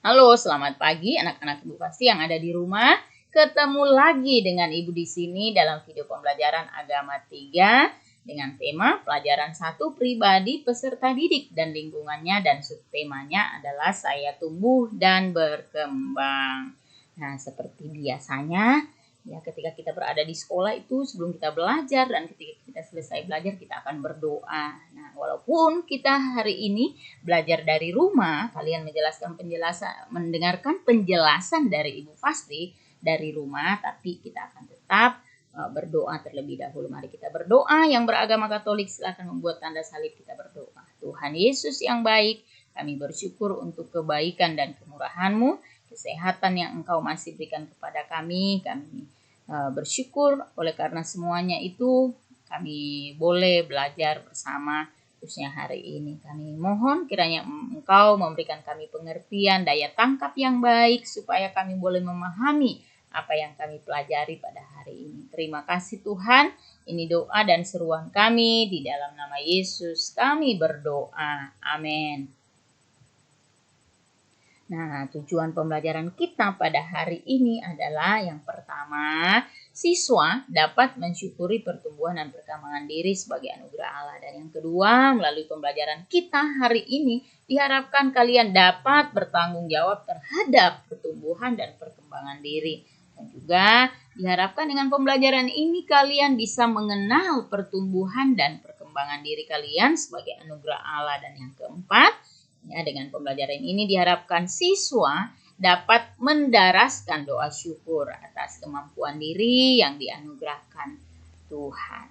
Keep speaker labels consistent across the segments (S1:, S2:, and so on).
S1: Halo, selamat pagi anak-anak Ibu Fasti yang ada di rumah. Ketemu lagi dengan Ibu di sini dalam video pembelajaran Agama 3 dengan tema pelajaran 1 pribadi peserta didik dan lingkungannya, dan subtemanya adalah saya tumbuh dan berkembang. Nah, seperti biasanya ya, ketika kita berada di sekolah itu sebelum kita belajar dan ketika kita selesai belajar kita akan berdoa. Nah, walaupun kita hari ini belajar dari rumah, kalian mendengarkan penjelasan dari Ibu Fasti dari rumah, tapi kita akan tetap berdoa terlebih dahulu. Mari kita berdoa. Yang beragama Katolik silakan membuat tanda salib, kita berdoa. Tuhan Yesus yang baik, kami bersyukur untuk kebaikan dan kemurahan-Mu, kesehatan yang Engkau masih berikan kepada kami. Kami bersyukur oleh karena semuanya itu kami boleh belajar bersama. Khususnya hari ini kami mohon kiranya Engkau memberikan kami pengertian, daya tangkap yang baik supaya kami boleh memahami apa yang kami pelajari pada hari ini. Terima kasih Tuhan. Ini doa dan seruan kami di dalam nama Yesus kami berdoa. Amin. Nah, tujuan pembelajaran kita pada hari ini adalah yang pertama, siswa dapat mensyukuri pertumbuhan dan perkembangan diri sebagai anugerah Allah. Dan yang kedua, melalui pembelajaran kita hari ini, diharapkan kalian dapat bertanggung jawab terhadap pertumbuhan dan perkembangan diri. Dan juga diharapkan dengan pembelajaran ini kalian bisa mengenal pertumbuhan dan perkembangan diri kalian sebagai anugerah Allah. Dan yang keempat, ya, dengan pembelajaran ini diharapkan siswa dapat mendaraskan doa syukur atas kemampuan diri yang dianugerahkan Tuhan.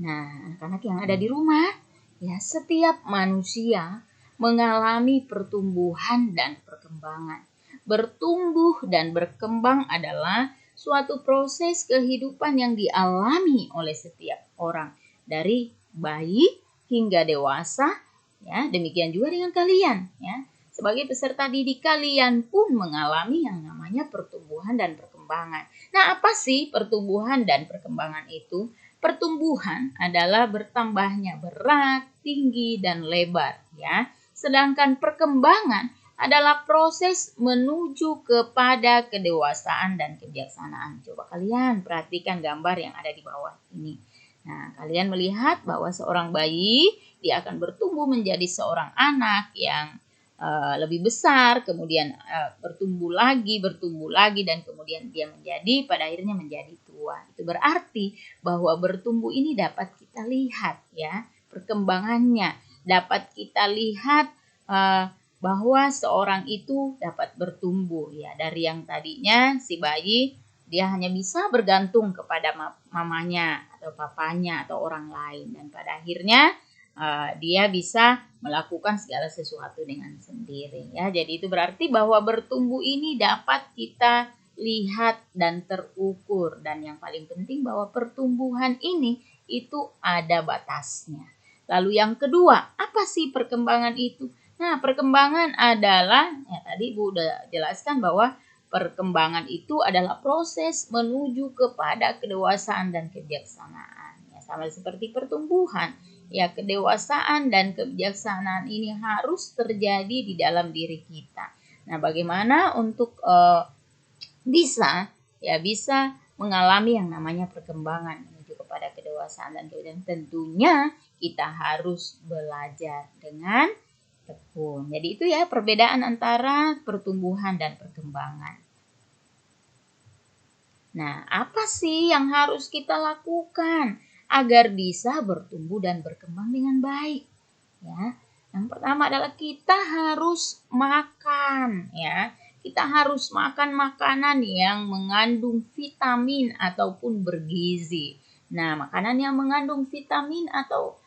S1: Nah, anak-anak yang ada di rumah, ya, setiap manusia mengalami pertumbuhan dan perkembangan. Bertumbuh dan berkembang adalah suatu proses kehidupan yang dialami oleh setiap orang, dari bayi hingga dewasa. Ya, demikian juga dengan kalian, ya. Sebagai peserta didik, kalian pun mengalami yang namanya pertumbuhan dan perkembangan. Nah, apa sih pertumbuhan dan perkembangan itu? Pertumbuhan adalah bertambahnya berat, tinggi, dan lebar, ya. Sedangkan perkembangan adalah proses menuju kepada kedewasaan dan kebijaksanaan. Coba kalian perhatikan gambar yang ada di bawah ini. Nah, kalian melihat bahwa seorang bayi, dia akan bertumbuh menjadi seorang anak yang lebih besar, kemudian bertumbuh lagi, dan kemudian dia pada akhirnya menjadi tua. Itu berarti bahwa bertumbuh ini dapat kita lihat, ya, perkembangannya. Dapat kita lihat bahwa seorang itu dapat bertumbuh, ya, dari yang tadinya si bayi dia hanya bisa bergantung kepada mamanya atau papanya atau orang lain, dan pada akhirnya dia bisa melakukan segala sesuatu dengan sendiri, ya. Jadi itu berarti bahwa bertumbuh ini dapat kita lihat dan terukur, dan yang paling penting bahwa pertumbuhan ini itu ada batasnya. Lalu yang kedua, apa sih perkembangan itu? Nah, perkembangan adalah, ya, tadi Ibu udah jelaskan bahwa perkembangan itu adalah proses menuju kepada kedewasaan dan kebijaksanaan. Ya, sama seperti pertumbuhan. Ya, kedewasaan dan kebijaksanaan ini harus terjadi di dalam diri kita. Nah, bagaimana untuk bisa mengalami yang namanya perkembangan menuju kepada kedewasaan dan kebijaksanaan? Tentunya kita harus belajar dengan tekun. Jadi itu, ya, perbedaan antara pertumbuhan dan perkembangan. Nah, apa sih yang harus kita lakukan agar bisa bertumbuh dan berkembang dengan baik? Ya, yang pertama adalah kita harus makan, ya. Kita harus makan makanan yang mengandung vitamin ataupun bergizi. Nah, makanan yang mengandung vitamin atau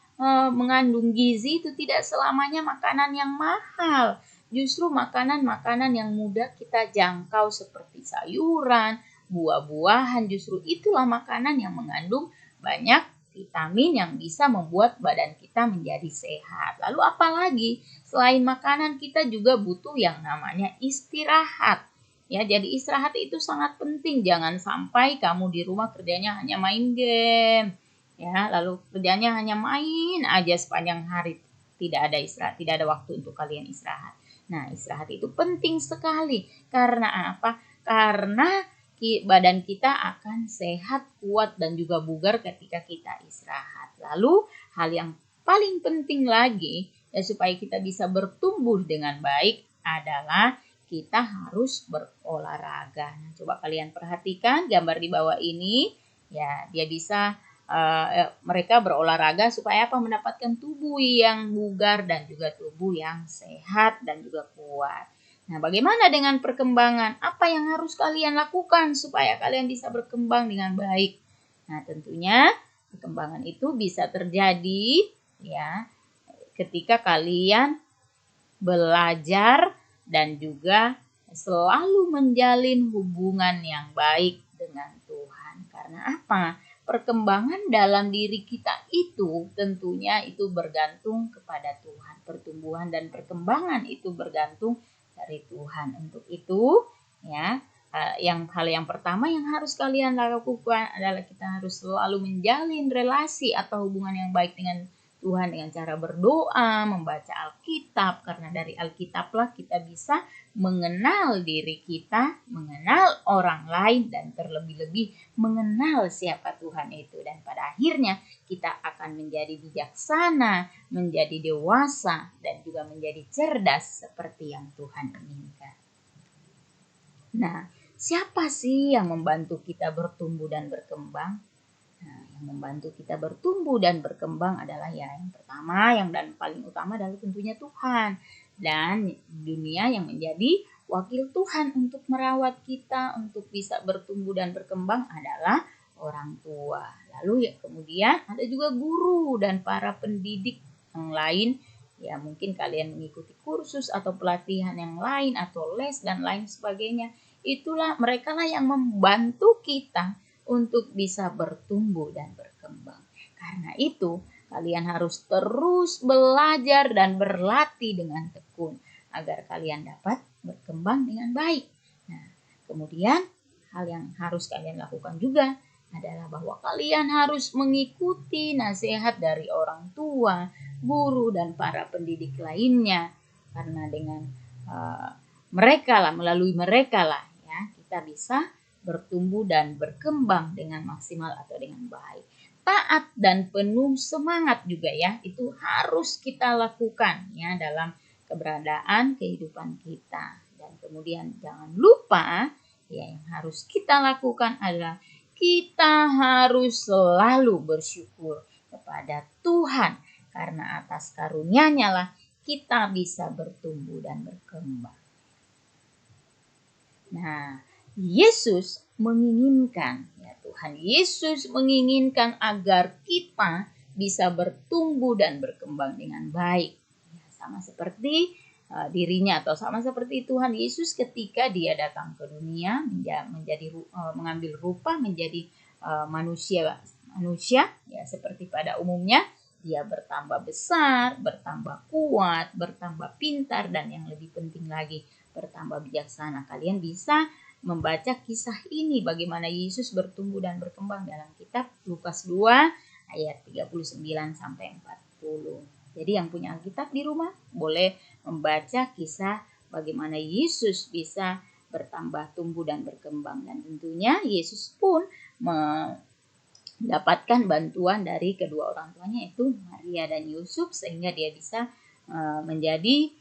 S1: mengandung gizi itu tidak selamanya makanan yang mahal. Justru makanan-makanan yang mudah kita jangkau seperti sayuran, buah-buahan, justru itulah makanan yang mengandung banyak vitamin yang bisa membuat badan kita menjadi sehat. Lalu apalagi selain makanan, kita juga butuh yang namanya istirahat. Ya, jadi istirahat itu sangat penting. Jangan sampai kamu di rumah kerjanya hanya main game. Ya, lalu kerjanya hanya main aja sepanjang hari. Tidak ada istirahat, tidak ada waktu untuk kalian istirahat. Nah, istirahat itu penting sekali. Karena apa? Karena badan kita akan sehat, kuat, dan juga bugar ketika kita istirahat. Lalu, hal yang paling penting lagi, ya, supaya kita bisa bertumbuh dengan baik adalah kita harus berolahraga. Nah, coba kalian perhatikan gambar di bawah ini. Ya, dia bisa mereka berolahraga supaya apa? Mendapatkan tubuh yang bugar dan juga tubuh yang sehat dan juga kuat. Nah, bagaimana dengan perkembangan? Apa yang harus kalian lakukan supaya kalian bisa berkembang dengan baik? Nah, tentunya perkembangan itu bisa terjadi ya ketika kalian belajar dan juga selalu menjalin hubungan yang baik dengan Tuhan. Karena apa? Perkembangan dalam diri kita itu tentunya itu bergantung kepada Tuhan. Pertumbuhan dan perkembangan itu bergantung dari Tuhan. Untuk itu, ya, hal yang pertama yang harus kalian lakukan adalah kita harus selalu menjalin relasi atau hubungan yang baik dengan Tuhan dengan cara berdoa, membaca Alkitab, karena dari Alkitablah kita bisa mengenal diri kita, mengenal orang lain, dan terlebih-lebih mengenal siapa Tuhan itu. Dan pada akhirnya kita akan menjadi bijaksana, menjadi dewasa, dan juga menjadi cerdas seperti yang Tuhan inginkan. Nah, siapa sih yang membantu kita bertumbuh dan berkembang? Nah, yang membantu kita bertumbuh dan berkembang adalah yang pertama, yang dan paling utama adalah tentunya Tuhan. Dan dunia yang menjadi wakil Tuhan untuk merawat kita, untuk bisa bertumbuh dan berkembang adalah orang tua. Lalu ya kemudian ada juga guru dan para pendidik yang lain. Ya mungkin kalian mengikuti kursus atau pelatihan yang lain atau les dan lain sebagainya. Itulah mereka lah yang membantu kita untuk bisa bertumbuh dan berkembang. Karena itu, kalian harus terus belajar dan berlatih dengan tekun agar kalian dapat berkembang dengan baik. Nah, kemudian hal yang harus kalian lakukan juga adalah bahwa kalian harus mengikuti nasihat dari orang tua, guru, dan para pendidik lainnya. Karena dengan melalui mereka lah ya, kita bisa bertumbuh dan berkembang dengan maksimal atau dengan baik. Taat dan penuh semangat juga ya, itu harus kita lakukan ya dalam keberadaan kehidupan kita. Dan kemudian jangan lupa ya yang harus kita lakukan adalah kita harus selalu bersyukur kepada Tuhan karena atas karunia-Nya lah kita bisa bertumbuh dan berkembang. Nah, Yesus menginginkan, ya Tuhan Yesus menginginkan agar kita bisa bertumbuh dan berkembang dengan baik. Ya, sama seperti dirinya atau sama seperti Tuhan Yesus ketika dia datang ke dunia mengambil rupa menjadi manusia ya seperti pada umumnya dia bertambah besar, bertambah kuat, bertambah pintar dan yang lebih penting lagi bertambah bijaksana. Kalian bisa membaca kisah ini bagaimana Yesus bertumbuh dan berkembang dalam kitab Lukas 2 ayat 39 sampai 40. Jadi yang punya Alkitab di rumah boleh membaca kisah bagaimana Yesus bisa bertambah tumbuh dan berkembang dan tentunya Yesus pun mendapatkan bantuan dari kedua orang tuanya yaitu Maria dan Yusuf sehingga dia bisa menjadi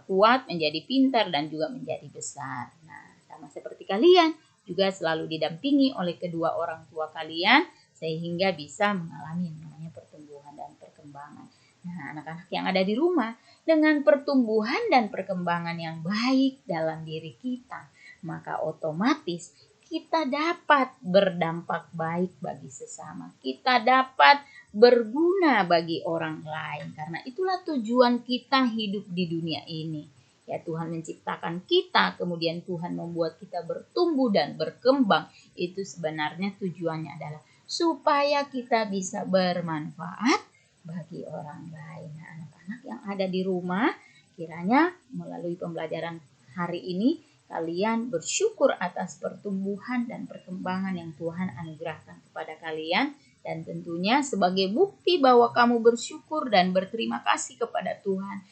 S1: kuat, menjadi pintar dan juga menjadi besar. Nah, sama seperti kalian juga selalu didampingi oleh kedua orang tua kalian sehingga bisa mengalami yang namanya pertumbuhan dan perkembangan. Nah, anak-anak yang ada di rumah dengan pertumbuhan dan perkembangan yang baik dalam diri kita, maka otomatis kita dapat berdampak baik bagi sesama. Kita dapat berguna bagi orang lain. Karena itulah tujuan kita hidup di dunia ini. Ya Tuhan menciptakan kita, kemudian Tuhan membuat kita bertumbuh dan berkembang. Itu sebenarnya tujuannya adalah supaya kita bisa bermanfaat bagi orang lain. Nah, anak-anak yang ada di rumah, kiranya melalui pembelajaran hari ini, kalian bersyukur atas pertumbuhan dan perkembangan yang Tuhan anugerahkan kepada kalian. Dan tentunya sebagai bukti bahwa kamu bersyukur dan berterima kasih kepada Tuhan,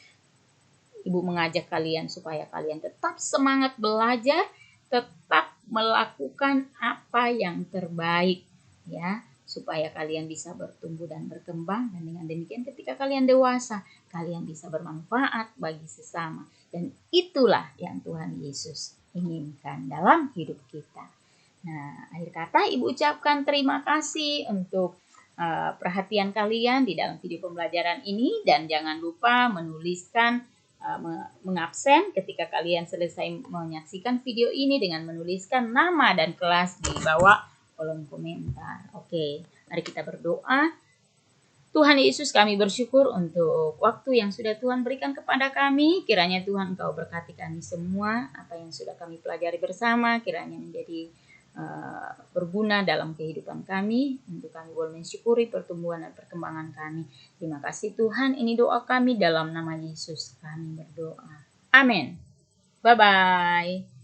S1: Ibu mengajak kalian supaya kalian tetap semangat belajar, tetap melakukan apa yang terbaik ya, supaya kalian bisa bertumbuh dan berkembang, dan dengan demikian ketika kalian dewasa, kalian bisa bermanfaat bagi sesama. Dan itulah yang Tuhan Yesus inginkan dalam hidup kita. Nah, akhir kata Ibu ucapkan terima kasih untuk perhatian kalian di dalam video pembelajaran ini, dan jangan lupa menuliskan mengabsen ketika kalian selesai menyaksikan video ini dengan menuliskan nama dan kelas di bawah kolom komentar. Oke, mari kita berdoa. Tuhan Yesus, kami bersyukur untuk waktu yang sudah Tuhan berikan kepada kami. Kiranya Tuhan Engkau berkati kami semua. Apa yang sudah kami pelajari bersama kiranya menjadi berguna dalam kehidupan kami, untuk kami boleh mensyukuri pertumbuhan dan perkembangan kami. Terima kasih Tuhan, ini doa kami dalam nama Yesus kami berdoa. Amin. Bye-bye.